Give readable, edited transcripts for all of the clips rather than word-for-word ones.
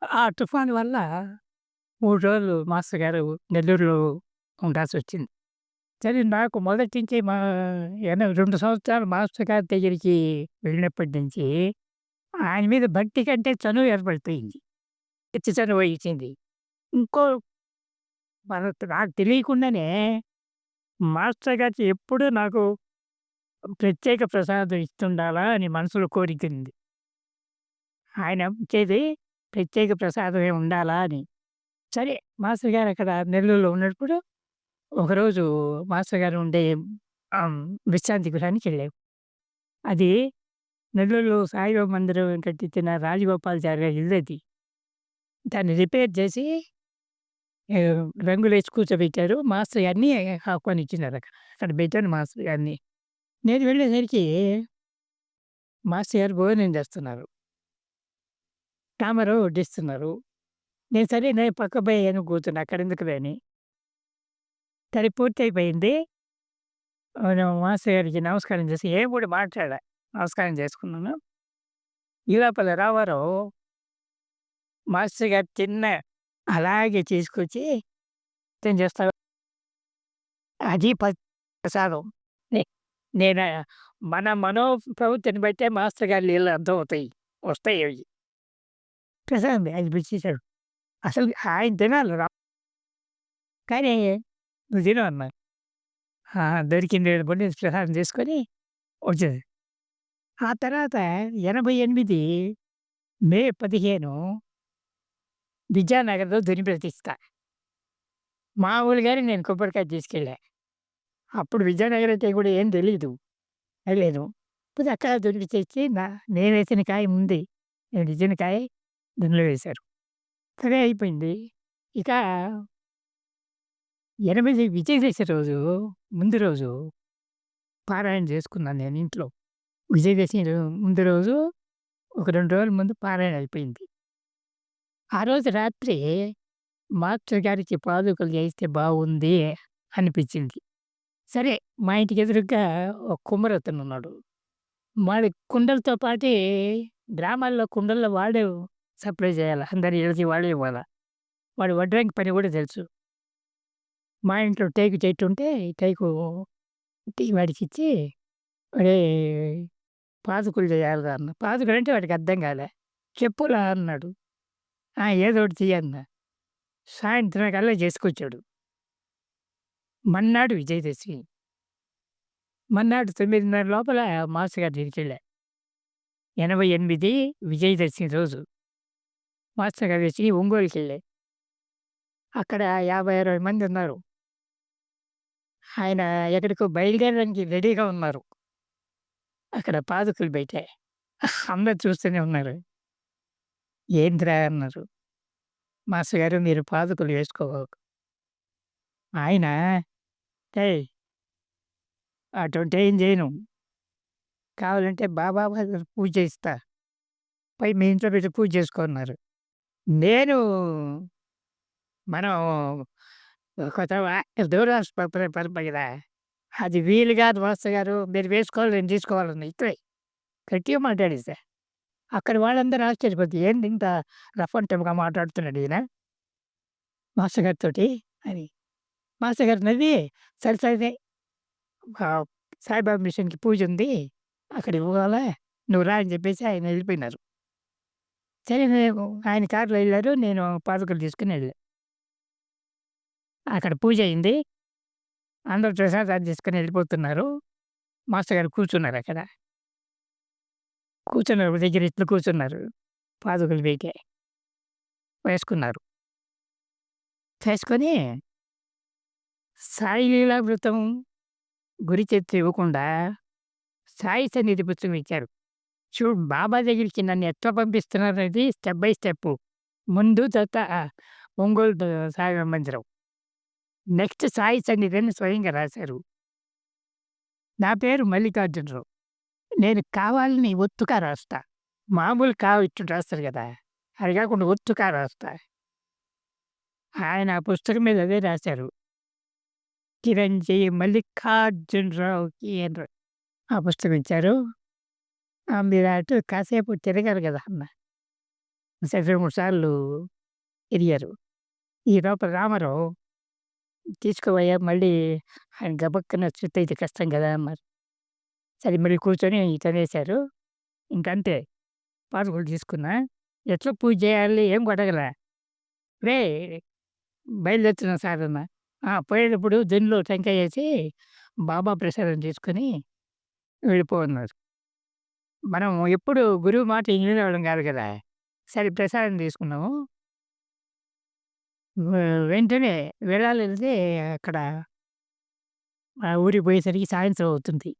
ఆ తుఫాను వల్ల 3 రోజులు మాస్టర్ గారు నెల్లూరులో ఉండాల్సొచ్చింది. సరే నాకు మొదటి నుంచి 2 సంవత్సరాలు మాస్టర్ గారి దగ్గరికి వెళ్ళినప్పటి నుంచి ఆయన మీద భక్తి కంటే చనువు ఏర్పడిపోయింది. పిచ్చి చనువొచ్చింది. ఇంకో నాకు తెలియకుండానే మాస్టర్ గారు ఎప్పుడూ నాకు ప్రత్యేక ప్రసాదం ఇస్తుండాలా అని మనసులో కోరికుంది. ఆయన ఇచ్చేది ప్రత్యేక ప్రసాదమే ఉండాలా అని. సరే మాస్టర్ గారు అక్కడ నెల్లూరులో ఉన్నప్పుడు ఒకరోజు మాస్టర్ గారు ఉండే ఆహ్, విశ్రాంతి గృహానికెళ్ళాం. అది నెల్లూరులో సాయిబాబా మందిరం కట్టించిన రాజగోపాలాచారి గారి ఇల్లది. దాన్ని రిపేర్ చేసి రంగులేసి కూర్చోబెట్టారు. మాస్టర్ గారిని ఆహ్వానించినారక్కడ. అక్కడ పెట్టాను మాస్టర్ గారిని. నేను వెళ్ళేసరికి మాస్టర్ గారు భోజనం చేస్తున్నారు. తాంబూలం వడ్డిస్తున్నారు. నేను పక్క పోయాను కూర్చున్నా అక్కడెందుకులే అని. సరే పూర్తయిపోయింది. మాస్టర్ గారికి నమస్కారం చేసి ఏం కూడా మాట్లాడలా. నమస్కారం చేసుకున్నాను. ఈ లోపల రామారావు మాస్టర్ గారు అలాగే తీసుకొచ్చి చేస్తా అది ప్రసాదం. నే నేను మన ప్రవృత్తిని బట్టే మాస్టర్ గారి లీలలు అర్థమవుతాయి. వస్తాయి అవి. ప్రసాదం అది పిలిచేసాడు. అసలు ఆయన తినాలి కానీ "నువ్వు తిను" అన్నారు. ఆ! దొరికింది అనుకోని ప్రసాదం తీసుకొని వచ్చేది. ఆ తర్వాత 88 మే 15 విద్యానగర్‌లో ధ్వని ప్రతిష్ఠ. మామూలుగానే నేను కొబ్బరికాయ తీసుకెళ్ళా. అప్పుడు విద్యానగర్ అంటే కూడా ఏం తెలీదు. వెళ్ళాను. పోతే అక్కడ ధ్వని తెచ్చి నేనేసిన కాయ ఉంది. నేనిచ్చిన కాయ దునిలో వేశారు. సరే అయిపోయింది. ఇక 8 విజయదశమి రోజు ముందు రోజు పారాయణ చేసుకున్నాను నేను ఇంట్లో. విజయదశమి ముందు రోజు ఒక 2 రోజుల ముందు పారాయణ అయిపోయింది. ఆ రోజు రాత్రి మాస్టర్ గారికి పాదుకలు చేయిస్తే బాగుంది అనిపించింది. సరే మా ఇంటికి ఎదురుగ్గా ఒక కుమ్మరతనున్నాడు. వాడి కుండలతో పాటే గ్రామాల్లో కుండల్లో వాడే సప్లై చేయాల. అందరి ఇళ్ళకి వాడే ఇవ్వాల. వాడు వడ్రంగి పని కూడా తెలుసు. మా ఇంట్లో టేకు చెట్టు ఉంటే టేకు వాడికిచ్చి "ఒరేయ్! పాదుకులు చేయాలిరా" అన్నా. పాదుకులంటే వాడికి అర్థం కాలే. "చెప్పురా" అన్నాడు. "ఆ! ఏదోకటి చెయ్యి" అన్నా. సాయంత్రం కల్లా చేసుకొచ్చాడు. మర్నాడు విజయదశమి. మర్నాడు 9:30 లోపల మాస్టర్ గారి దగ్గరికెళ్ళా. 88 విజయదశమి రోజు. మాస్టర్ గారి దగ్గరికి ఒంగోలుకెళ్ళా. అక్కడ 50, 60 మందున్నారు. ఆయన ఎక్కడికో బయలుదేరడానికి రెడీగా ఉన్నారు. అక్కడ పాదుకలు బయట. అందరూ చూస్తూనే ఉన్నారు. "ఏందిరా" అన్నారు. "మాస్టర్ గారు మీరు పాదుకలు వేసుకోబాకు." ఆయన "ఏయ్! అటువంటేం చేయను. కావాలంటే బాబా వారి పూజ చేయిస్తా. పోయి మీ ఇంట్లో పెట్టి పూజ చేసుకో" అన్నారు. నేను మనం కొత్త దూరాష్ట్ర పరప కదా! అది వీలు కాదు మాస్టర్ గారు. మీరు వేసుకోవాలి నేను తీసుకోవాలన్నా ఇక్కడే గట్టిగా మాట్లాడేసా. అక్కడ వాళ్ళందరూ ఆశ్చర్యపోతే ఏంది ఇంత రఫ్ అండ్ టఫ్‌గా మాట్లాడుతున్నాడు ఈయన మాస్టర్ గారితోటి అని. మాస్టర్ గారు నవ్వి సరే సరే ఆహ్, సాయిబాబా మిషన్‌కి పూజుంది. అక్కడ ఇవ్వాలా నువ్వు రా అని చెప్పేసి ఆయన వెళ్ళిపోయినారు. సరే నేను ఆయన కార్‌లో ఎళ్లారు. నేను పాదుకలు తీసుకొని ఎళ్ళా. అక్కడ పూజ అయింది. అందరూ ప్రసాదాలు తీసుకొని వెళ్ళిపోతున్నారు. మాస్టర్ గారు కూర్చున్నారక్కడ. కూర్చున్నారు. ఒక దగ్గర ఇట్లా కూర్చున్నారు. పాదుకలు పెట్టి వేసుకున్నారు. వేసుకొని సాయి లీలామృతం గురి చరిత్ర ఇవ్వకుండా సాయి సన్నిధి పుస్తకం ఇచ్చారు. చూడు బాబా దగ్గరికి నన్ను ఎట్లా పంపిస్తున్నారనేది స్టెప్ బై స్టెప్పు. ముందు తర్వాత ఒంగోలు సాయిబాబా మందిరం. నెక్స్ట్ సాయి సన్నిధి అని స్వయంగా రాశారు. నా పేరు మల్లికార్జునరావు. నేను కావాలని ఒత్తుగా రాస్తా. మామూలు ఇట్లా రాస్తారు గదా! అది కాకుండా ఒత్తుగా రాస్తా. ఆయన ఆ పుస్తకం మీద అదే రాశారు. 'చిరంజీవి మల్లికార్జునరావుకి' అని ఆ పుస్తకం ఇచ్చారు. మీరు అటు కాసేపు తిరగాలి గదా! అన్నా. సరే 2, 3 సార్లు తిరిగారు. ఈ లోపల రామారావు "తీసుకోవయ్యా మళ్ళీ ఆయన గబక్కన శృతయితే కష్టం గదా!" అన్నారు. సరే మళ్ళీ కూర్చొని చదివేశారు. ఇంకంతే పాస్‌బుక్ తీసుకున్నా. ఎట్లా పూజ చేయాలి ఏం అడగలా. "రేయ్ బయలుదేరుతున్నాం సార్" అన్నా. "ఆ! పోయేటప్పుడు దిండులో టెంకాయేసి బాబా ప్రసాదం తీసుకొని వెళ్ళిపో" అన్నారు. మనం ఎప్పుడు గురువు మాట ఇనేవాళ్ళం కాదు కదా! సరే ప్రసాదం తీసుకున్నాము. వ వెంటనే వెళ్ళాలెళ్తే అక్కడ ఆ ఊరికి పోయేసరికి సాయంత్రం అవుతుంది.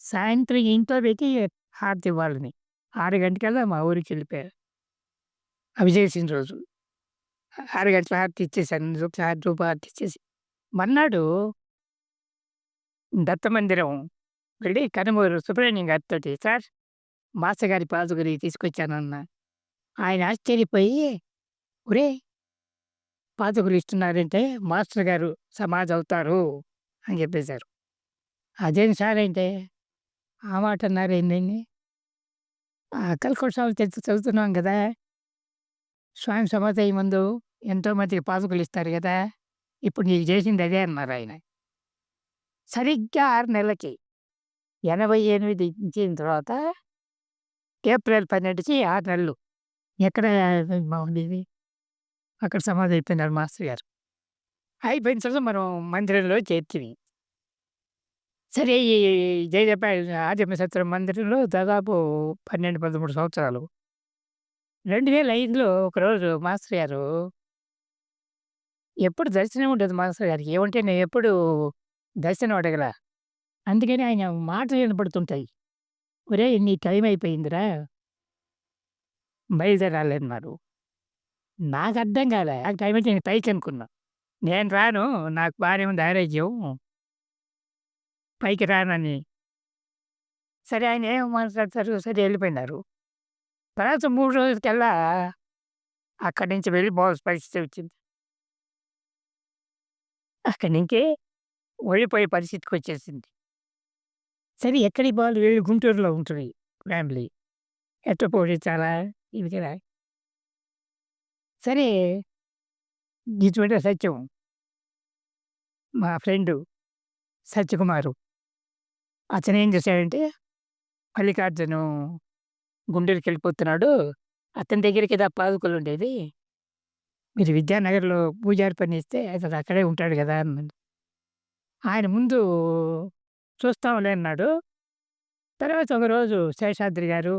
సాయంత్రం ఇంట్లో పెట్టి హారతివ్వాలని. 6 గంటకల్లా మా ఊరికెళ్ళిపోయా. అభిజేసిన రోజు. 6 గంటల హారతి ఇచ్చేసాను. ధూపహారతి ఇచ్చేసి. మర్నాడు దత్తమందిరం వెళ్ళి కనుమూరు సుబ్రహ్మణ్యం గారితోటి "సార్ మాస్టర్ గారి పాదుకలు తీసుకొచ్చానన్నా." ఆయన ఆశ్చర్యపోయి "ఒరేయ్! పాదుకలు ఇస్తున్నారంటే మాస్టర్ గారు సమాధవుతారు" అని చెప్పేశారు. "అదేంటి సార్" అంటే, "ఆ మాట అన్నారేందండి? అక్కలకోట స్వామి చరిత్ర చదువుతున్నాం గదా! స్వామి సమాధయ్యే ముందు ఎంతోమందికి పాదుకలు ఇస్తారు గదా! ఇప్పుడు నీకు చేసింది అదే" అన్నారాయన. సరిగ్గా 6 నెలలకి 88 ఇచ్చిన తర్వాత ఏప్రిల్ 12కి 6 నెలలు. ఎక్కడ బావుండేది? అక్కడ సమాధి అయిపోయినారు మాస్టర్ గారు. అయిపోయిన తర్వాత మనం మందిరంలో చేర్చిమి. సరే ఈ జయజప ఆదిమ సత్రం మందిరంలో దాదాపు 12, 13 సంవత్సరాలు. 2005లో ఒకరోజు మాస్టర్ గారు ఎప్పుడు దర్శనం ఉండదు మాస్టర్ గారికి. ఏమంటే నేనెప్పుడు దర్శనం అడగలా. అందుకని ఆయన మాటలు వినపడుతుంటాయి. "ఒరేయ్! నీ టైం అయిపోయిందిరా బయలుదేరాలన్నారు." నాకర్థం కాలే. నాకు టైం అయితే నేను పైకనుకున్నా. నేను రాను. నాకు బానే ఉంది ఆరోగ్యం. పైకి రానని. సరే ఆయన ఏం మాట్లాడతారు, సరే ఎళ్ళిపోయినారు. తర్వాత 3 రోజులకల్లా అక్కడి నుంచి వెళ్ళిపోవాల్సిన పరిస్థితి వచ్చింది. అక్కడి నుంచి వెళ్ళిపోయే పరిస్థితికొచ్చేసింది. సరే ఎక్కడికి పోవాలి వీళ్ళు గుంటూరులో ఉంటది ఫ్యామిలీ. ఎట్లా పోషించాలా? ఇది కదా! సరే ఇటువంటి సత్యం మా ఫ్రెండు సత్యకుమారు. అతనేం చేశాడంటే మల్లికార్జును గుంటూరుకెళ్ళిపోతున్నాడు. అతని దగ్గరే కదా పాదుకలుండేది. మీరు విద్యానగర్‌లో పూజారి పని ఇస్తే అతను అక్కడే ఉంటాడు గదా! అన్నాడు. ఆయన ముందు చూస్తాంలే అన్నాడు. తర్వాత ఒకరోజు శేషాద్రి గారు,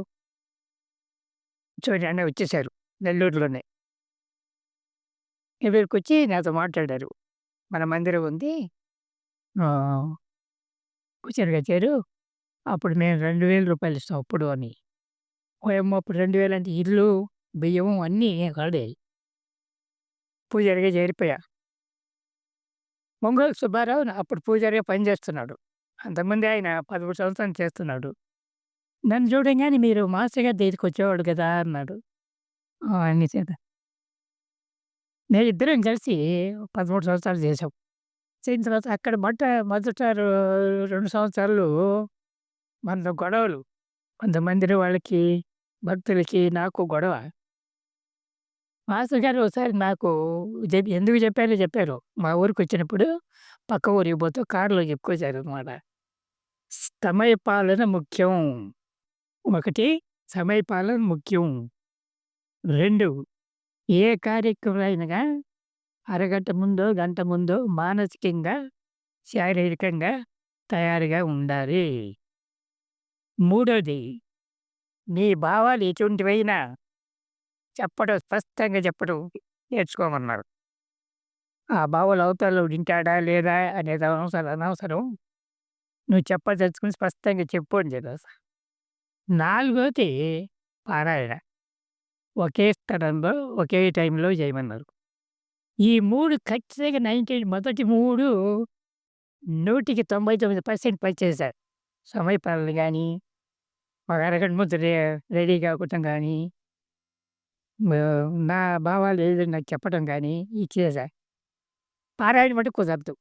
చూడండి వచ్చేసారు నెల్లూరులోనే. దగ్గరికొచ్చి నాతో మాట్లాడారు. మన మందిరం ఉంది. ఆహ్, పూజారి గారు అప్పుడు మేము రూ. 2000 ఇస్తాం అప్పుడు అని. ఓయమ్మో! అప్పుడు 2000 అంటే ఇల్లు, బియ్యం అన్నీ ఆడే. పూజారిగా చేరిపోయా. ఒంగోలు సుబ్బారావు అప్పుడు పూజారిగా పనిచేస్తున్నాడు. అంతకుముందే ఆయన 13 సంవత్సరాలు చేస్తున్నాడు. నన్ను చూడంగానే "మీరు మాస్టర్ గారి దగ్గరికొచ్చేవాడు కదా!" అన్నాడు. అన్నీ చేత మేమిద్దరం కలిసి 13 సంవత్సరాలు చేసాం. చేసిన తర్వాత అక్కడ మొదట 2 సంవత్సరాలు మనతో గొడవలు. కొంతమందిని వాళ్ళకి, భక్తులకి నాకు గొడవ. మాస్టర్ గారు ఒకసారి నాకు ఎందుకు చెప్పారో చెప్పారు. మా ఊరికొచ్చినప్పుడు పక్క ఊరికి పోతూ కారులో చెప్పుకొచ్చారనమాట. సమయపాలన ముఖ్యం. 1 సమయపాలన ముఖ్యం. 2 ఏ కార్యక్రమమైనా అరగంట ముందో, గంట ముందో మానసికంగా, శారీరకంగా తయారుగా ఉండాలి. మూడోది నీ భావాలు ఎటువంటివైనా స్పష్టంగా చెప్పడం నేర్చుకోమన్నారు. ఆ భావాలు అవతలోడు వింటాడా లేదా అనేది అనవసరం. నువ్వు చెప్పదలుచుకుంది స్పష్టంగా చెప్పు అని చెప్పేసి. నాలుగోది పారాయణ. ఒకే స్థలంలో, ఒకే టైంలో చేయమన్నారు. ఈ 3 ఖచ్చితంగా మొదటి 3 100కి 99% పనిచేశాయి. సమయపాలన గాని, ఒక అరగంట ముందు రెడీ కావటం గాని, నా భావాలు ఏదో నాకు చెప్పడం గాని ఇది చేశా. పారాయణ మటుకు కుదరదు.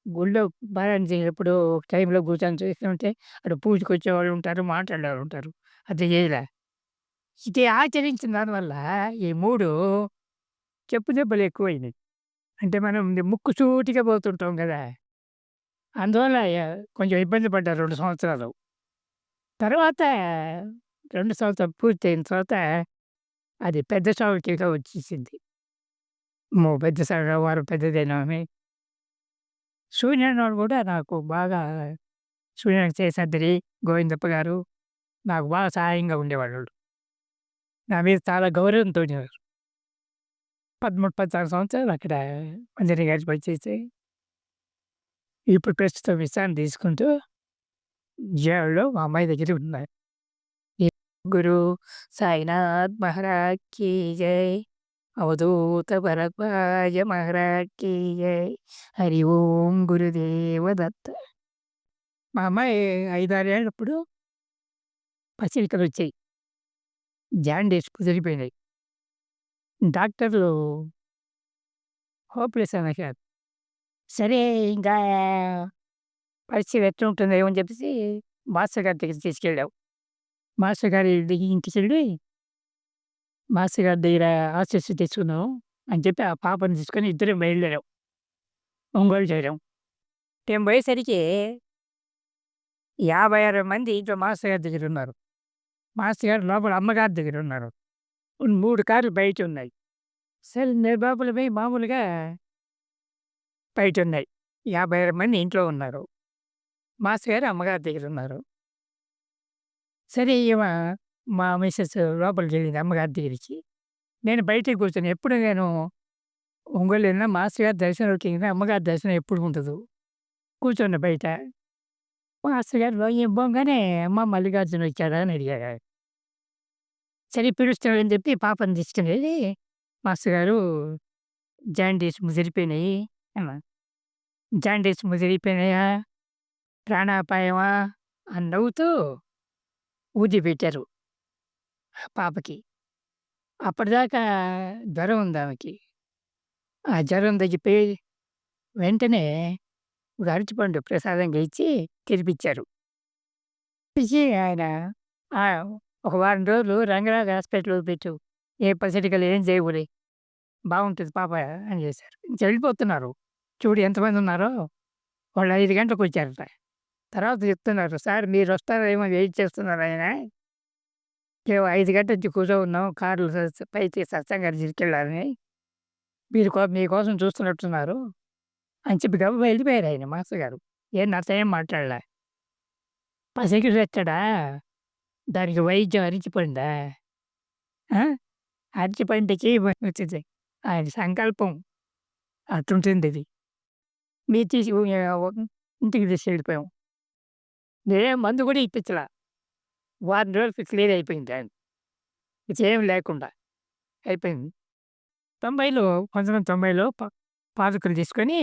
గుళ్ళో పారాయణ చేసేటప్పుడు ఒక టైంలో కూర్చొని చేస్తుంటే అటు పూజకొచ్చేవాళ్ళు ఉంటారు, మాట్లాడేవాళ్ళు ఉంటారు. అది చేయలే. ఇది ఆచరించిన దానివల్ల ఈ 3 చెప్పు దెబ్బలెక్కువయినాయి. అంటే మనం ముక్కు సూటిగా పోతుంటాం గదా! అందువల్ల కొంచెం ఇబ్బంది పడ్డా 2 సంవత్సరాలు. తర్వాత 2 సంవత్సరాలు పూర్తయిన తర్వాత అది పెద్ద సావుకిగా వచ్చేసింది. అమ్మో! పెద్ద సావు వ్యవహారం పెద్దదేనామె. సూర్యనారాయణ గూడా నాకు బాగా సూర్య శేషాద్రి, గోవిందప్ప గారు నాకు బాగా సహాయంగా ఉండేవాళ్ళు. నా మీద చాలా గౌరవంతో ఉండేవారు. 13, 14 సంవత్సరాలు అక్కడ మంజరి గారి పనిచేసి, ఇప్పుడు ప్రస్తుతం విశ్రాంతి తీసుకుంటూ విజయవాడలో మా అమ్మాయి దగ్గర ఉన్నారు. ఈ గురు సాయినాథ్ మహారాజ్ కీ జై. అవధూత భరద్వాజ మహారాజ్ కీ జై. హరి ఓం గురుదేవ దత్త. మా అమ్మాయి 5, 6 ఏళ్ళప్పుడు పసిరికలొచ్చాయి. జాండీస్ కుదిరిపోయినాయి. డాక్టర్లు హోప్‌లెస్ అనేసారు. సరే ఇంకా పరిస్థితి ఎట్లుంటుందేమో అని చెప్పేసి మాస్టర్ గారి దగ్గరికి తీసుకెళ్ళాం. మాస్టర్ గారి ఇంటికెళ్ళి మాస్టర్ గారి దగ్గర ఆశీస్సు తెచ్చుకుందాం అని చెప్పి ఆ పాపని తీసుకొని ఇద్దరం బయలుదేరాం. ఒంగోలు చేరాం. మేము పోయేసరికి 56 మంది ఇంట్లో మాస్టర్ గారి దగ్గరున్నారు. మాస్టర్ గారు లోపల అమ్మగారి దగ్గరున్నారు. 3 కార్లు బయటున్నాయి. సరే నిర్బాపులమై మామూలుగా బయటున్నాయి. 56 మంది ఇంట్లో ఉన్నారు. మాస్టర్ గారు అమ్మగారి దగ్గరున్నారు. సరే మా మిసెస్ లోపలికెళ్ళింది అమ్మగారి దగ్గరికి. నేను బయటే కూర్చొని ఎప్పుడు నేను ఒంగోలు వెళ్ళినా మాస్టర్ గారి దర్శనంకి అమ్మగారి దర్శనం ఎప్పుడు ఉండదు. కూర్చున్నా బయట. మాస్టర్ గారు ఇవ్వంగానే అమ్మ మల్లికార్జున వచ్చారా అని అడిగారు. సరే పిలుస్తాడని చెప్పి పాపని తీసుకొని వెళ్ళి మాస్టర్ గారు జాండీస్ ముదిరిపోయినాయి అన్నారు. జాండీస్ ముదిరిపోయినాయా? ప్రాణాపాయమా? అని నవ్వుతూ ఊది పెట్టారు పాపకి. అప్పటిదాకా జ్వరం ఉందామెకి. ఆ జ్వరం తగ్గిపోయి వెంటనే ఒక అరటిపండు ప్రసాదంగా ఇచ్చి తినిపిచ్చారు. ఇచ్చి ఆయన ఒక వారం రోజులు రంగరాజ హాస్పిటల్‌లో పెట్టు. ఏ పసిరికలు ఏం చేయవులే. బావుంటది పాప అని చేశారు. ఇంక వెళ్ళిపోతున్నారు. చూడు ఎంతమందున్నారో. వాళ్ళు 5 గంటలకొచ్చారట. తర్వాత చెప్తున్నారు, "సార్ మీరొస్తారేమో వెయిట్ చేస్తున్నారాయన. మేము 5 గంటల నుంచి కూర్చోనున్నాం. కార్లు పైకి సత్సంగానికి తీసుకెళ్ళాలని. మీకోసం చూస్తున్నట్టున్నారు" అని చెప్పి గబగబా వెళ్ళిపోయారాయన మాస్టర్ గారు. నాతో ఏం మాట్లాడలే. పసికిలు తెచ్చాడా? దానికి వైద్యం అరటిపండా? ఆ! అరటిపండుకి వచ్చింది. ఆయన సంకల్పం అట్లుంటుందిది. మీరు ఇంటికి తీసుకెళ్ళిపోయాం. నేనేం మందు కూడా ఇప్పించలా. వారం రోజులకి క్లియర్ అయిపోయింది ఆయన. ఇకేం లేకుండా అయిపోయింది. 1990లో పాదుకలు తీసుకొని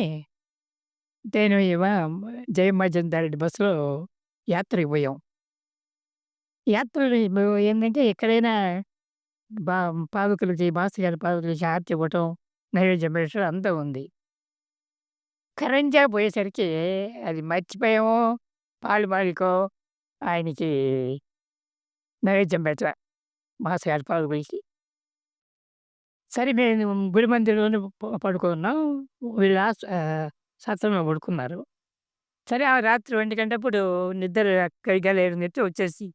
నేను జయమర్జన్ దారెడ్డి బస్సులో యాత్రకు పోయాం. యాత్రలు ఏంటంటే ఎక్కడైనా బా పాదుకలకి మాస్టర్ గారి పాదుకలకి హారతి ఇవ్వటం, నైవేద్యం పెట్టడం అంతా ఉంది. కరంజా పోయేసరికి అది మర్చిపోయామో, పాలుబాలికో ఆయనకి నైవేద్యం పెట్టలా మాస్టర్ గారి పాదుకలకి. సరే మేము గుడి మందిరంలోనే పడుకున్నాం. వీళ్ళు సత్రంలో పడుకున్నారు. సరే ఆ రాత్రి 1 గంటప్పుడు నిద్ర సరిగ్గా లేదు నిద్ర వచ్చేసి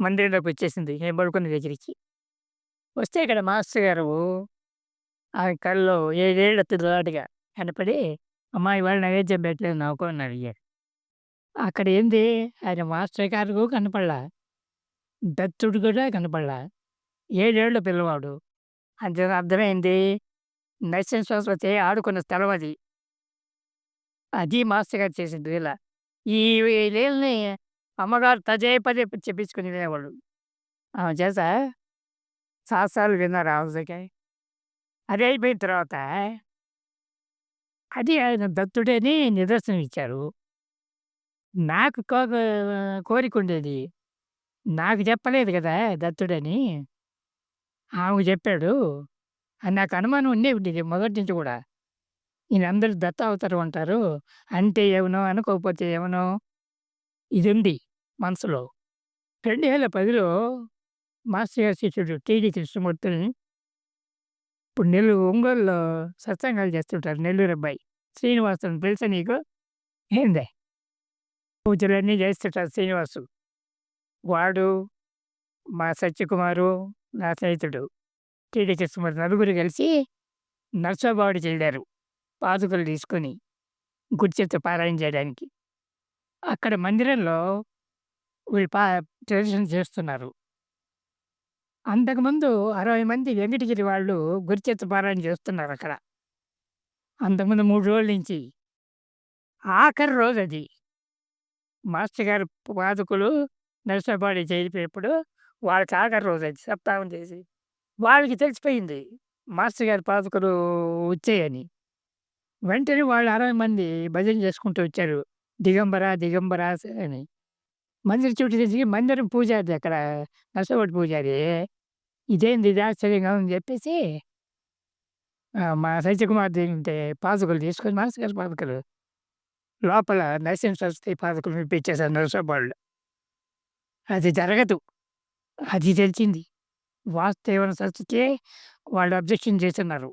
మందిరంలోకి వచ్చేసింది నేను పడుకున్న దగ్గరికి. వస్తే ఇక్కడ మాస్టర్ గారు ఆయన కల్లో 7 ఏళ్ల పిల్లాడిగా కనపడి, "అమ్మా! ఇవాళ నైవేద్యం పెట్టలేదు నాకు" అని అడిగారు. అక్కడ ఏంది ఆయన మాస్టర్ గారు కనపడలా. దత్తుడు కూడా కనపడలా. 7 ఏళ్ల పిల్లవాడు. అంటే అర్థమైంది నరసింహ సరస్వతి ఆడుకున్న స్థలం అది. అది మాస్టర్ గారు చేసిన లీల. ఈ లీలని అమ్మగారు పదే చెప్పించుకొని వినేవాళ్ళు. ఆమె చేత సాహసాలు విన్నారు ఆమె దగ్గర. అది అయిపోయిన తర్వాత అది ఆయన దత్తుడని నిదర్శనం ఇచ్చారు. నాకు కోరికుండేది. నాకు చెప్పలేదు కదా దత్తుడని. ఆమెకు చెప్పాడు అని నాకు అనుమానం ఉండే ఉండేది మొదటి నుంచి కూడా. ఈయనందరూ దత్తావతారం అంటారు. అంటే ఏమనో, అనుకోకపోతే ఏమనో ఇదుంది మనసులో. 2010లో మాస్టర్ గారి శిష్యుడు టీడీ కృష్ణమూర్తిని ఇప్పుడు ఒంగోలులో సత్సంగాలు చేస్తుంటారు. నెల్లూరు అబ్బాయి. శ్రీనివాసుని తెలుసా నీకు? ఏందే పూజలన్నీ చేస్తుంటారు శ్రీనివాసు. వాడు, మా సత్యకుమారు, నా స్నేహితుడు టీడీ కృష్ణమూర్తి నలుగురు కలిసి నర్సాబావుడికెళ్లారు పాదుకలు తీసుకొని గుడిచెత్త పారాయణ చేయడానికి. అక్కడ మందిరంలో వీళ్ళు ప్రదర్శన చేస్తున్నారు. అంతకుముందు 60 మంది వెంకటగిరి వాళ్ళు గుడిచెత్త పారాయణ చేస్తున్నారక్కడ. అంతకుముందు 3 రోజుల నుంచి. ఆఖరి రోజది. మాస్టర్ గారు పాదుకలు నరసింహపాడి చేరిపోయేప్పుడు వాళ్ళకి ఆఖరి రోజది సప్తాహం చేసి. వాళ్ళకి తెలిసిపోయింది మాస్టర్ గారి పాదుకలు వచ్చాయని. వెంటనే వాళ్ళు 60 మంది భజన చేసుకుంటూ వచ్చారు. దిగంబర దిగంబర అని. మందిరం చుట్టూ తిరిగి మందిరం పూజారి అక్కడ నరసింహపాడి పూజారి ఇదేంది ఇది ఆశ్చర్యంగా ఉందని చెప్పేసి మా సత్యకుమార్ ఉంటే పాదుకలు తీసుకొని మాస్టర్ గారి పాదుకలు లోపల నరసింహ సరస్వతి పాదుకలు విప్పించేశారు నరసింహపాడులో. అది జరగదు. అది తెలిసింది. వాసుదేవన సరస్వతికే వాళ్ళు అబ్జెక్షన్ చేస్తున్నారు.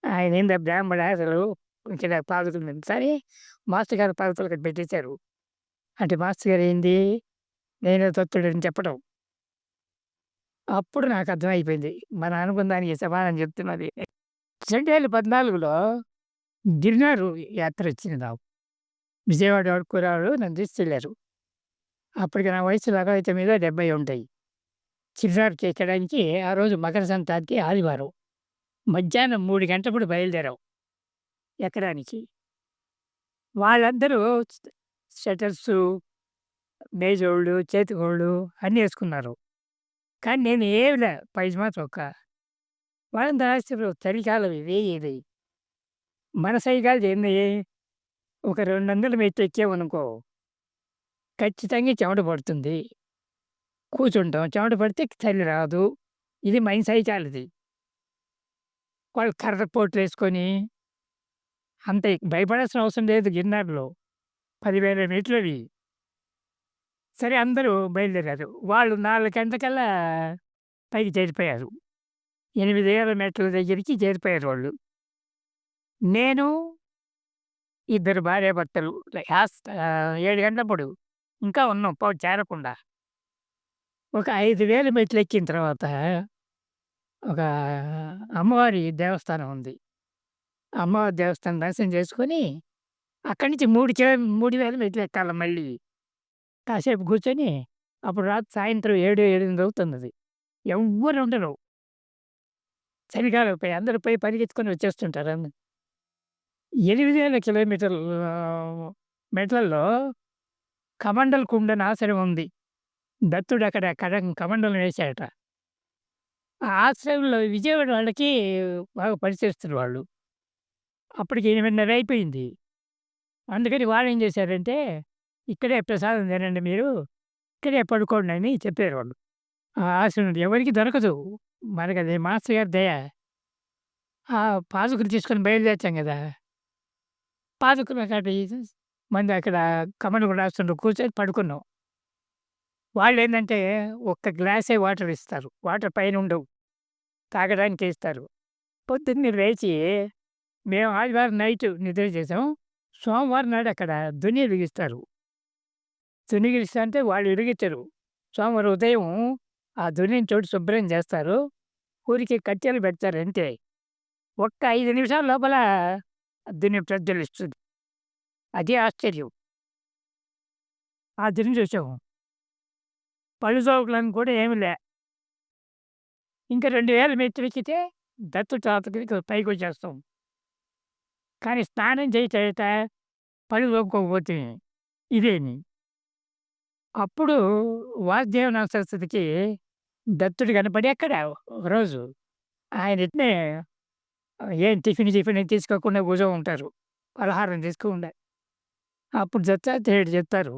ఆయనేంది బ్రాహ్మణ అసలు ఇక్కడ పాదుకలు సరే మాస్టర్ గారి పాదుకలు అక్కడ పెట్టేశారు. అంటే మాస్టర్ గారు ఏంది నేనే తత్తుడని చెప్పడం. అప్పుడు నాకు అర్థమైపోయింది. మన అనుబంధానికి సమాధానం చెప్తున్నది. 2014లో గిరినారు యాత్ర వచ్చింది నాకు. విజయవాడ వరకు నన్ను తీసుకెళ్లారు. అప్పటికి నా వయసు 69, 70 ఉంటాయి. చిన్నారికి ఎక్కడానికి ఆ రోజు మకర సంక్రాంతి ఆదివారం. మధ్యాహ్నం 3 గంటలప్పుడు బయలుదేరాం ఎక్కడానికి. వాళ్ళందరూ స్వెటర్సు, మేజోళ్ళు, చేతిగోళ్ళు అన్నీ ఏసుకున్నారు. కానీ నేను ఏమి లే పైజమా, చొక్కా. వాళ్ళంతా ఆశ్చర్యం చలికాలం ఇది. మన సైగాలది ఏంది ఒక 200 మెట్లు ఎక్కామనుకో ఖచ్చితంగా చెమట పడుతుంది. కూర్చుంటాం. చెమట పడితే చలి రాదు. ఇది మన సైకాలది. వాళ్ళు కర్రపోట్లేసుకొని అంత భయపడాల్సిన అవసరం లేదు గిరినారులో. 10,000 మెట్లవి. సరే అందరూ బయలుదేరారు. వాళ్ళు 4 గంటలకల్లా పైకి చేరిపోయారు. 8,000 మెట్ల దగ్గరికి చేరిపోయారు వాళ్ళు. నేను, ఇద్దరు భార్యాభర్తలు 7 గంటలప్పుడు ఇంకా ఉన్నాం చేరకుండా. ఒక 5,000 మెట్లెక్కిన తర్వాత ఒక అమ్మవారి దేవస్థానం ఉంది. అమ్మవారి దేవస్థానం దర్శనం చేసుకొని అక్కడి నుంచి 3,000 మెట్లు ఎక్కాలి మళ్ళీ. కాసేపు కూర్చొని అప్పుడు సాయంత్రం 7, 8 అవుతున్నది. ఎవ్వరు ఉండరు. చలికాలం అందరూ పోయి పరిగెత్తుకొని వచ్చేస్తుంటారు. 8,000 కిలోమీటర్ల మెట్లల్లో కమండల్ కుండని ఆశ్రమం ఉంది. దత్తుడు అక్కడ కమండలం వేశాడట. ఆ ఆశ్రమంలో విజయవాడ వాళ్ళకి బాగా పరిచయస్తులు వాళ్ళు. అప్పటికి 8:30 అయిపోయింది. అందుకని వాళ్ళేం చేశారంటే, "ఇక్కడే ప్రసాదం తినండి మీరు. ఇక్కడే పడుకోండి" అని చెప్పారు వాళ్ళు. ఆ ఆశ్రమం ఎవరికీ దొరకదు. మనకది మాస్టర్ గారి దయ. ఆ పాదుకలు తీసుకొని బయలుదేరాం కదా! పాదుకలు అక్కడ మంది అక్కడ కమండలం రాస్తుంటే కూర్చొని పడుకున్నాం. వాళ్ళేందంటే ఒక్క గ్లాసే వాటర్ ఇస్తారు. వాటర్ పైనుండవు. తాగడానికే ఇస్తారు. పొద్దున్నే లేచి మేము ఆదివారం నైట్ నిద్ర చేసాం. సోమవారం నాడు అక్కడ దుని వెలిగిస్తారు. దుని వెలిగిస్తా అంటే వాళ్ళు వెలిగించరు. సోమవారం ఉదయం ఆ దునిని తోటి శుభ్రం చేస్తారు. ఊరికే కట్టెలు పెడతారు అంతే. ఒక్క 5 నిమిషాల లోపల దుని ప్రజ్వలిస్తుంది. అదే ఆశ్చర్యం. ఆ దుని చూసాము. పళ్ళు తోముకోవడానికి కూడా ఏమి లే. ఇంకా 2,000 మెట్లు ఎక్కితే దత్తు తాతకి పైకొచ్చేస్తాం. కానీ స్నానం చేత పళ్ళు తోముకోకపోతే ఇదేని. అప్పుడు వాసుదేవనాథ సరస్వతికి దత్తుడు కనపడి అక్కడ ఒకరోజు ఆయన ఇట్నే ఏం టిఫిన్ ఏం తీసుకోకుండా కూర్చొని ఉంటారు. పలహారం తీసుకోకుండా. అప్పుడు దత్తాత్రేయుడు చెప్తారు,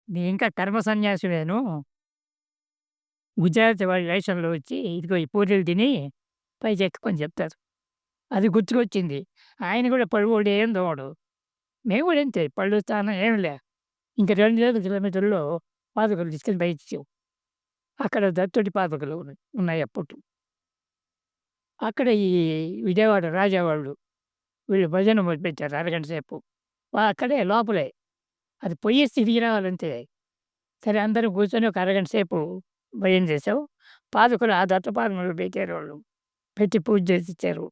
"నీ ఇంకా కర్మ సన్యాసివేను. గుజరాత్ వాడి వేషంలో వచ్చి ఇదిగో ఈ పూరీలు తిని పైకెక్కమని" చెప్తారు. అది గుర్తుకొచ్చింది. ఆయన కూడా పళ్ళు కూడా ఏం తోమడు. మేము కూడా అంతే పళ్ళు స్నానం ఏమి లే. ఇంక 2,000 కిలోమీటర్లో పాదుకలు తీసుకొని బయటిచ్చాం. అక్కడ దత్తుడి పాదుకలు ఉన్నాయి అప్పట్లో. అక్కడ ఈ విజయవాడ రాజా వాళ్ళు వీళ్ళు భజన మొదలుపెట్టారు అరగంట సేపు. అక్కడే లోపలే. అది పొయ్యేసి తిరిగి రావాలంతే. సరే అందరం కూర్చొని ఒక అరగంట సేపు భజన చేసాం. పాదుకలు ఆ దత్త పాదుకలు పెట్టారు వాళ్ళు. పెట్టి పూజ చేసిచ్చారు.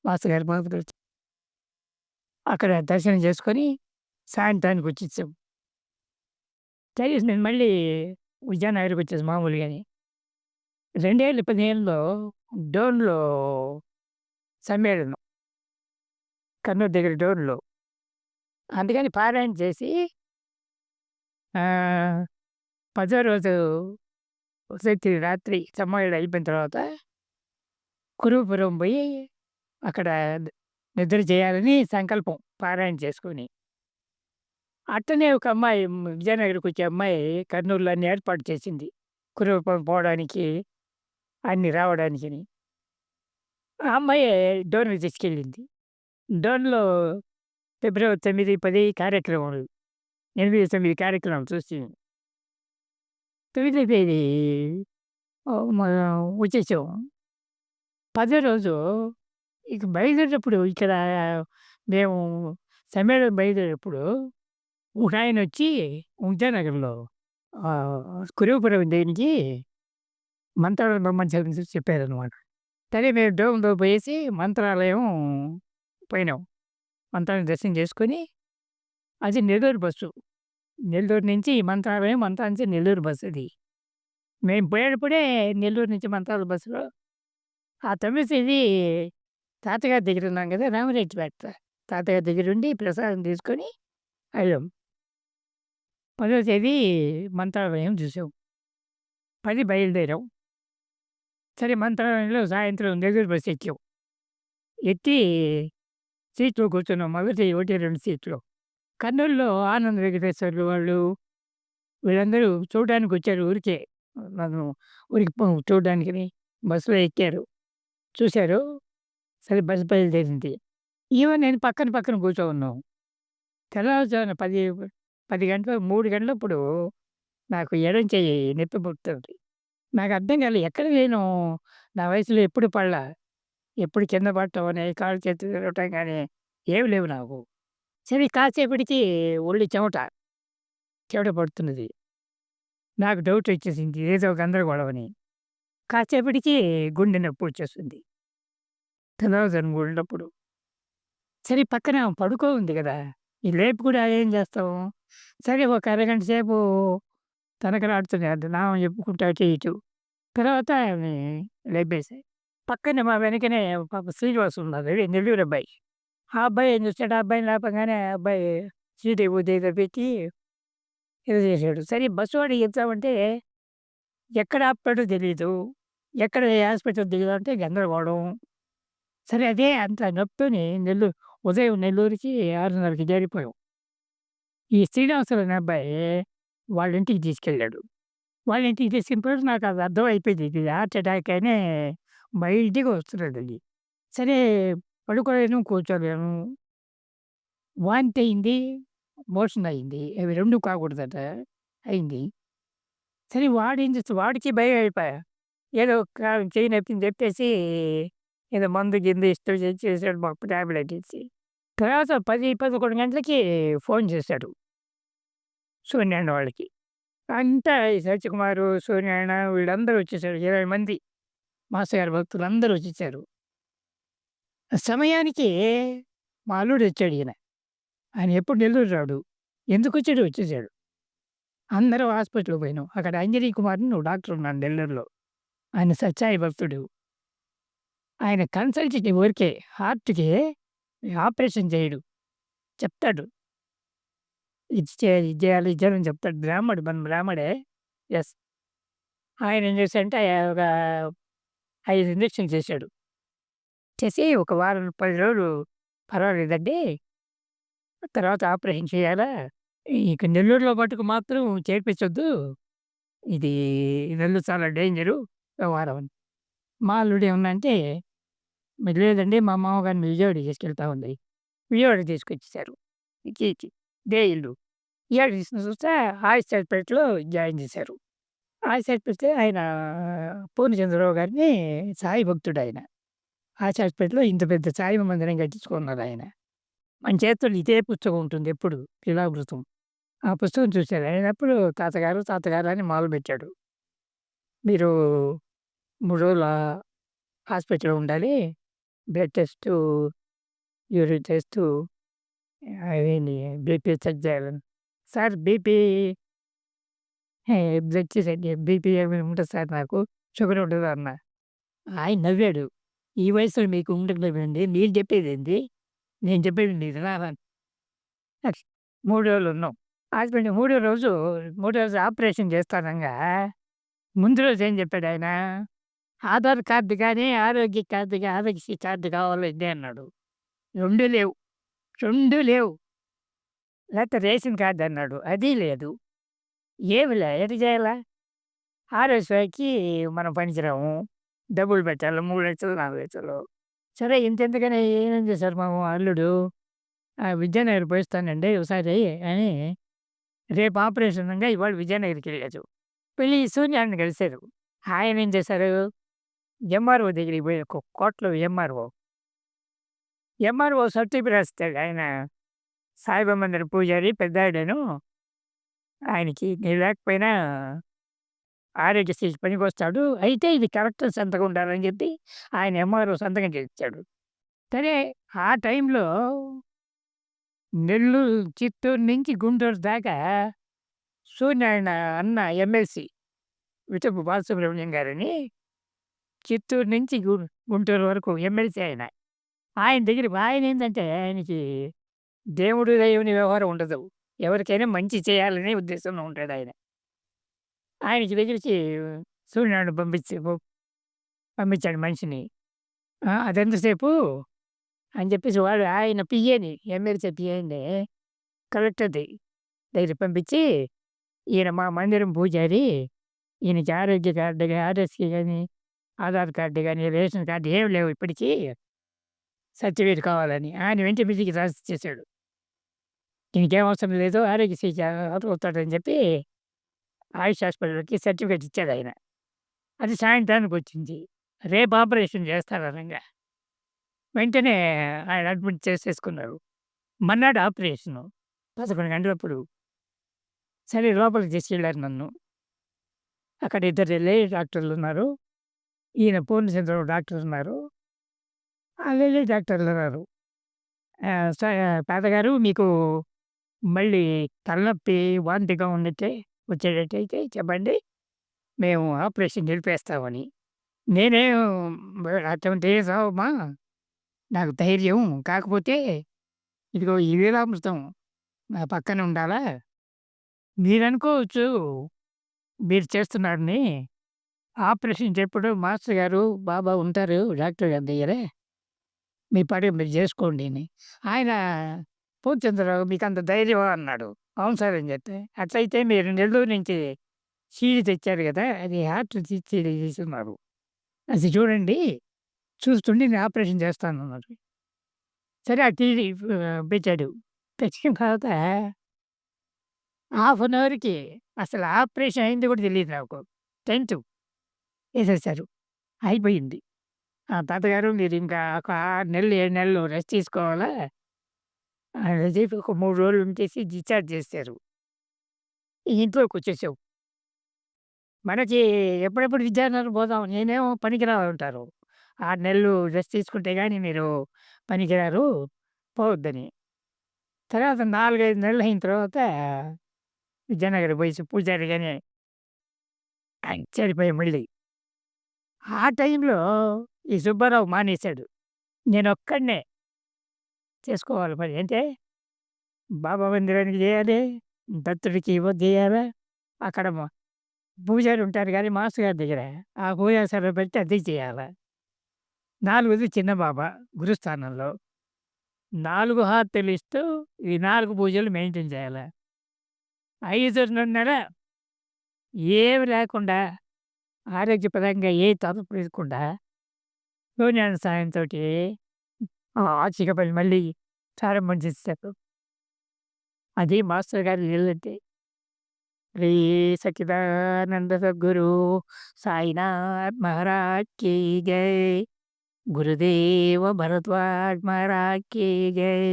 మాస్టర్ గారి పాదుకలు. అక్కడ దర్శనం చేసుకొని సాయంత్రానికి వచ్చేసాం. సరే నేను మళ్ళీ విద్యానగర్‌కి వచ్చేసాను మామూలుగానే. 2015లో డోన్‌లో సమ్మేళనం. కర్నూలు దగ్గర డోన్‌లో. అందుకని పారాయణ చేసి ఆహ్, పదో రోజు రాత్రి సమ్మేళనం అయిపోయిన తర్వాత కురుపురం పోయి అక్కడ నిద్ర చేయాలని సంకల్పం పారాయణ చేసుకొని. అట్టనే ఒక అమ్మాయి విజయనగరంకొచ్చే అమ్మాయి కర్నూలులో అన్ని ఏర్పాటు చేసింది. కురవపురం పోవడానికి, అన్ని రావడానికని. ఆ అమ్మాయే డోన్‌కి తీసుకెళ్ళింది. డోన్‌లో ఫిబ్రవరి 9, 10 కార్యక్రమాలు. 8, 9 కార్యక్రమాలు చూసింది. 9వ తేదీ మనం వచ్చేసాం. పదో రోజు ఇక బయలుదేరేటప్పుడు ఇక్కడ మేము సమ్మేళనం బయలుదేరేటప్పుడు ఒకాయనొచ్చి విద్యానగర్‌లో కురవపురం దేనికి మంత్రాలయం రమ్మని చెప్పారనమాట. సరే మేము డోమ్‌లో పోయేసి మంత్రాలయం పోయినాం. మంత్రాలయం దర్శనం చేసుకొని అది నెల్లూరు బస్సు. నెల్లూరు నుంచి మంత్రాలయం, మంత్రాలయం నుంచి నెల్లూరు బస్సది. మేము పోయేటప్పుడే నెల్లూరు నుంచి మంత్రాలయం బస్సులో ఆ 9వ తేదీ తాతగారి దగ్గర ఉన్నాం కదా! రామిరెడ్డిపేట. తాతగారి దగ్గరుండి ప్రసాదం తీసుకొని వెళ్ళాం. 10వ తేదీ మంత్రాలయం చూసాం. 10 బయలుదేరాం. సరే మంత్రాలయంలో సాయంత్రం నెల్లూరు బస్ ఎక్కాం. ఎక్కి సీట్‌లో కూర్చున్నాం. మొదటి 1, 2 సీట్‌లో. కర్నూలులో ఆనంద్ వెంకటేశ్వర్లు వాళ్ళు వీళ్ళందరూ చూడడానికొచ్చారు ఊరికే. నన్ను ఊరికి చూడడానికని బస్సులో ఎక్కారు. చూసారు. సరే బస్ బయలుదేరింది. నేను పక్కన పక్కన కూర్చోనున్నాం. తెల్లవారుజామున 10 గంటలు 3 గంటలప్పుడు నాకు ఎడమ చెయ్యి నొప్పి పుడుతుంది. నాకు అర్థం కాలే. ఎక్కడ నేను నా వయసులో ఎప్పుడు పడలా. ఎప్పుడు కింద పడటం అని, కాళ్ళు చేతులు విరగటం గాని ఏమి లేవు నాకు. సరే కాసేపటికి ఒళ్ళు చెమట పడుతున్నది. నాకు డౌట్ వచ్చేసింది. ఏదో గందరగోళం అని. కాసేపటికి గుండె నొప్పి వచ్చేస్తుంది. తెల్లవారుజామున 3 సరే పక్కన పడుకో ఉంది గదా! ఈ లేపి కూడా ఏం చేస్తాం? సరే ఒక అరగంట సేపు తనకలాడుతూనే నామం చెప్పుకుంటూ అటు ఇటు. తర్వాత లేపేసా. పక్కనే మా వెనకనే పాపం శ్రీనివాస్ ఉన్నారు. నెల్లూరు అబ్బాయి. ఆ అబ్బాయి ఏం చేసాడు, ఆ అబ్బాయిని లేపంగానే ఆ అబ్బాయి చీటీ ఏదో పెట్టి ఏదో చేసాడు. సరే బస్సు వాడికి చెప్తామంటే ఎక్కడ ఆపుతాడో తెలీదు. ఎక్కడ ఏ హాస్పిటల్ దిగుదామంటే గందరగోళం. సరే అదే అంత నొప్పితోని ఉదయం నెల్లూరుకి 6:30కి చేరిపోయాం. ఈ శ్రీనివాసులు అనే అబ్బాయి వాళ్ళ ఇంటికి తీసుకెళ్ళాడు. వాళ్ళ ఇంటికి తీసుకెళ్ళినప్పుడు నాకు అది అర్థమైపోయింది. ఇది హార్ట్ అటాక్ అనే మైల్డ్‌గా వస్తున్నదని. సరే పడుకోలేను, కూర్చోలేను. వాంతయింది, మోషన్ అయింది. అవి 2 కాకూడదట. అయింది. సరే వాడేం చేస్తాడు వాడికి భయం అయిపాయె. ఏదో చెయ్యి నొప్పిందని చెప్పేసి ఏదో మందు గిందు ఇష్టం చేసాడు మాకు టాబ్లెట్ ఇచ్చి. తర్వాత 10, 11 గంటలకి ఫోన్ చేశాడు. సూర్యనారాయణ వాళ్ళకి. అంతా ఈ సత్యకుమారు, సూర్యనారాయణ వీళ్ళందరూ వచ్చేసారు. 20 మంది మాస్టర్ గారి భక్తులందరూ వచ్చేసారు. సమయానికి మా అల్లుడొచ్చాడు ఈయన. ఆయన ఎప్పుడు నెల్లూరు రాడు. ఎందుకొచ్చాడో వచ్చేసాడు. అందరం హాస్పిటల్‌కి పోయినాం. అక్కడ అంజనీ కుమార్ అని ఓ డాక్టర్ ఉన్నాడు నెల్లూరులో. ఆయన సత్సాయి భక్తుడు. ఆయన కన్సల్టేటివ్ ఊరికే హార్ట్‌కి ఆపరేషన్ చేయడు. చెప్తాడు. ఇది చేయాలి, ఇది చేయాలని చెప్తాడు. మన బ్రాహ్మడే. యెస్. ఆయన ఏం చేశాడంటే ఒక 5 ఇంజెక్షన్లు చేశాడు. చేసి ఒక వారం, 10 రోజులు పర్వాలేదండి. తర్వాత ఆపరేషన్ చేయాలా? ఇక నెల్లూరులో మటుకు మాత్రం చేర్పించొద్దు. ఇది నెల్లూరు చాలా డేంజరు వ్యవహారం అని. మా అల్లుడు ఏమన్నాడంటే, "మరి లేదండి మా మామగారిని విజయవాడకి తీసుకెళ్తామండి." విజయవాడకి తీసుకొచ్చేసారు. ఇదే ఇల్లు. విజయవాడ తీసుకొని చూస్తే హాస్పిటల్‌లో జాయిన్ చేశారు. హాస్పిటల్‌కి ఆయన పూర్ణచంద్రరావు గారిని సాయి భక్తుడాయన. హాస్పిటల్‌లో ఇంత పెద్ద సాయి మందిరం కట్టించుకున్నారాయన. మన చేతుల్లో ఇదే పుస్తకం ఉంటుంది ఎప్పుడు శిలావృతం. ఆ పుస్తకం చూసారు. అయినప్పుడు తాతగారు, తాతగారు అని మొదలుపెట్టాడు. మీరు 3 రోజులు హాస్పిటల్‌లో ఉండాలి. బ్లడ్ టెస్టు, యూరిన్ టెస్టు అవేంటి బీపీ చెక్ చేయాలని. సార్ బీపీ బ్లడ్ చేసేయండి. బీపీ ఏమి ఉండదు సార్ నాకు. షుగర్ ఉండదు అన్నా. ఆయన నవ్వాడు. ఈ వయసులో మీకు ఉండదులేండి. మీరు చెప్పేదేంది? నేను చెప్పేది మీరు వినాలా? అది 3 రోజులు ఉన్నాం. హాస్పిటల్ మూడో రోజు ఆపరేషన్ చేస్తానంగా ముందు రోజు ఏం చెప్పాడాయన? ఆధార్ కార్డ్ గాని, ఆరోగ్య కార్డ్ ఆరోగ్యశ్రీ కార్డ్ కావాలండి అన్నాడు. 2 లేవు. 2 లేవు. లేతే రేషన్ కార్డ్ అన్నాడు. అది లేదు. ఏమిలే ఎట్ట చేయాలా? ఆర్ఎస్‌వైకి మనం పనికిరాము. డబ్బులు పెట్టాలి. 3,00,000, 4,00,000. సరే ఇంతెందుకని ఏం చేశారు మా అల్లుడు, విద్యానగర్ పోయొస్తానండి ఒకసారి అని రేపు ఆపరేషన్ ఉండంగా ఇవాళ విజయనగర్‌కెళ్ళారు. వెళ్ళి సూర్యాన్ని కలిసారు. ఆయన ఏం చేశారు, ఎంఆర్ఓ దగ్గరికి పోయి కోట్ల ఎంఆర్ఓ. ఎంఆర్ఓ సర్టిఫికేట్ రాస్తాడు ఆయన. సాయిబాబా మందిరం పూజారి పెద్దాయనను. ఆయనకి లేకపోయినా ఆరోగ్యశ్రీ పనికొస్తాడు. అయితే ఇది కరెక్ట్ సంతకం ఉండాలని చెప్పి ఆయన ఎంఆర్ఓ సంతకం చేయించాడు. సరే ఆ టైంలో నెల్లూరు, చిత్తూరు నుంచి గుంటూరు దాకా సూర్యనారాయణ అన్న ఎమ్మెల్సీ విటపు బాలసుబ్రహ్మణ్యం గారని చిత్తూరు నుంచి గుంటూరు వరకు ఎమ్మెల్సీ ఆయన. ఆయన దగ్గరికి ఆయనేంటంటే ఆయనకి దేవుడు, దేవుని వ్యవహారం ఉండదు. ఎవరికైనా మంచి చేయాలనే ఉద్దేశంలో ఉంటాడాయన. ఆయనకి దగ్గరికి సూర్యనారాయణ పంపించాడు మనిషిని. అదెంతసేపు అని చెప్పేసి వాడు ఆయన పిఏని ఎమ్మెల్సీ పిఏని కలెక్టర్‌ది దగ్గరికి పంపించి, ఈయన మా మందిరం పూజారి, ఈయనకి ఆరోగ్య కార్డ్ ఆర్ఎస్‌కి గాని, ఆధార్ కార్డ్ గాని, రేషన్ కార్డ్ ఏమి లేవు ఇప్పటికి. సర్టిఫికేట్ కావాలని. ఆయన వెంట వెతికి రాసిచ్చేసాడు. ఈయనకేం అవసరం లేదు ఆరోగ్యశ్రీ అర్హులవుతాడని చెప్పి ఆయుష్ హాస్పిటల్‌కి సర్టిఫికేట్ ఇచ్చాడాయన. అది సాయంత్రానికొచ్చింది. రేపు ఆపరేషన్ చేస్తారనంగా. వెంటనే ఆయన అడ్మిట్ చేసేసుకున్నారు. మర్నాడు ఆపరేషను. 11 గంటలప్పుడు. సరే లోపలికి తీసుకెళ్లారు నన్ను. అక్కడ ఇద్దరు లేడీ డాక్టర్లున్నారు. ఈయన పూర్ణచంద్రరావు డాక్టరున్నారు. ఆ లేడీ డాక్టర్లన్నారు. తాతగారు మీకు మళ్ళీ తలనొప్పి, వాంతిగా వచ్చేటట్టయితే చెప్పండి. మేము ఆపరేషన్ జరిపేస్తామని. నేనేం అటువంటి ఏం సావమ్మా. నాకు ధైర్యం. కాకపోతే ఇదిగో ఈ వీరామృతం నా పక్కన ఉండాలా? మీరనుకోవచ్చు మీరు చేస్తున్నారని. ఆపరేషన్ చేప్పుడు మాస్టర్ గారు, బాబా ఉంటారు డాక్టర్ గారి దగ్గరే. మీ పాటికి మీరు చేసుకోండి అని. ఆయన పూర్ణచంద్రరావు మీకంత ధైర్యమా అన్నాడు. అవును సార్ అని చెప్తే, అట్లయితే మీరు నెల్లూరు నుంచి సీడీ తెచ్చారు కదా! అది హార్ట్ సీడీ తీసున్నారు. అది చూడండి. చూస్తుండి నేను ఆపరేషన్ చేస్తానన్నారు. సరే ఆ టీవీ పెట్టాడు. తెచ్చిన తర్వాత హాఫ్ అన్ అవర్‌కి అసలు ఆపరేషన్ అయింది కూడా తెలీదు నాకు. టెంటు ఏసేశారు. అయిపోయింది. తాతగారు మీరు ఇంకా ఒక 6 నెలలు, 7 నెలలు రెస్ట్ తీసుకోవాలా అని చెప్పి ఒక 3 రోజులు ఉంచేసి డిశ్చార్జ్ చేశారు. ఇంట్లోకొచ్చేసావు. మనకి ఎప్పుడెప్పుడు విద్యానగర్ పోదాం నేనేమో పనికిరానంటారు. 6 నెలలు రెస్ట్ తీసుకుంటే గాని మీరు పనికిరారు పోవద్దని. తర్వాత 4, 5 నెలలు అయిన తర్వాత విద్యానగర్ పోయేసి పూజారి గాని ఆయన చనిపోయారు మళ్ళీ. ఆ టైంలో ఈ సుబ్బారావు మానేశాడు. నేనొక్కడినే చేసుకోవాలి మరి. అంటే బాబా మందిరానికి చేయాలి, దత్తుడికి చేయాలా, అక్కడ పూజారి ఉంటారు గానీ మాస్టర్ గారి దగ్గర. ఆ పూజా సభ పెడితే అది చేయాలా. 4ది చిన్న బాబా గురుస్థానంలో. 4 హారతులు ఇస్తూ ఈ 4 పూజలు మెయింటైన్ చేయాలా. 5:30 ఏమి లేకుండా ఆరోగ్యపరంగా ఏ తలనొప్పి లేకుండా సూర్యనారాయణ సాయంతోటి ఆర్థిక పని మళ్ళీ ప్రారంభం చేసేశారు. అది మాస్టర్ గారి లీలంటే. శ్రీ సచ్చిదానంద సద్గురు సాయినాథ్ మహారాజ్ की जय। गुरुदेव भरद्वाज महाराज की जय।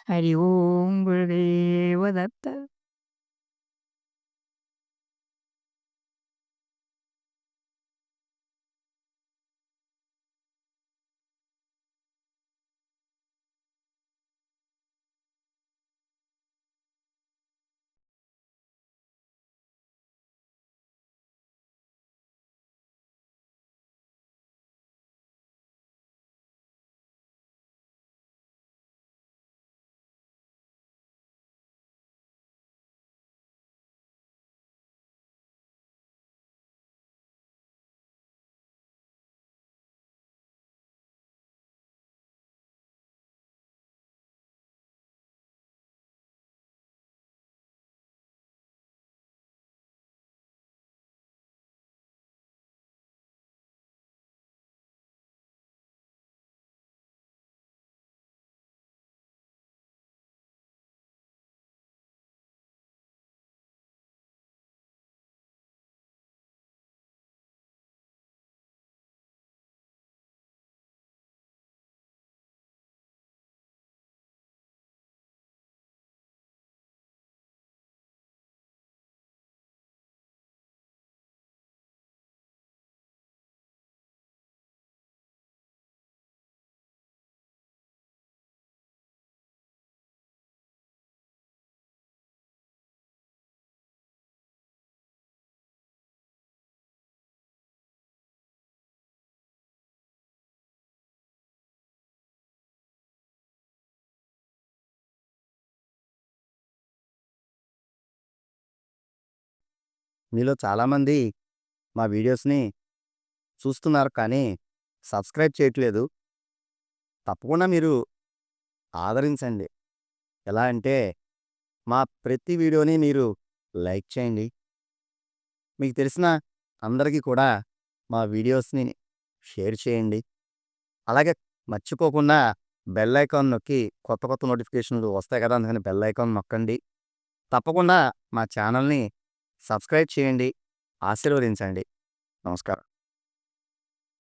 हरि ओम गुरुदेव दत्त। మీలో చాలామంది మా వీడియోస్‌ని చూస్తున్నారు కానీ సబ్స్క్రైబ్ చేయట్లేదు. తప్పకుండా మీరు ఆదరించండి. ఎలా అంటే మా ప్రతి వీడియోని మీరు లైక్ చేయండి. మీకు తెలిసిన అందరికీ కూడా మా వీడియోస్‌ని షేర్ చేయండి. అలాగే మర్చిపోకుండా బెల్ ఐకాన్ నొక్కి కొత్త కొత్త నోటిఫికేషన్‌లు వస్తాయి కదా! అందుకని బెల్ ఐకాన్ నొక్కండి. తప్పకుండా మా ఛానల్‌ని సబ్స్క్రైబ్ చేయండి. ఆశీర్వదించండి. నమస్కారం.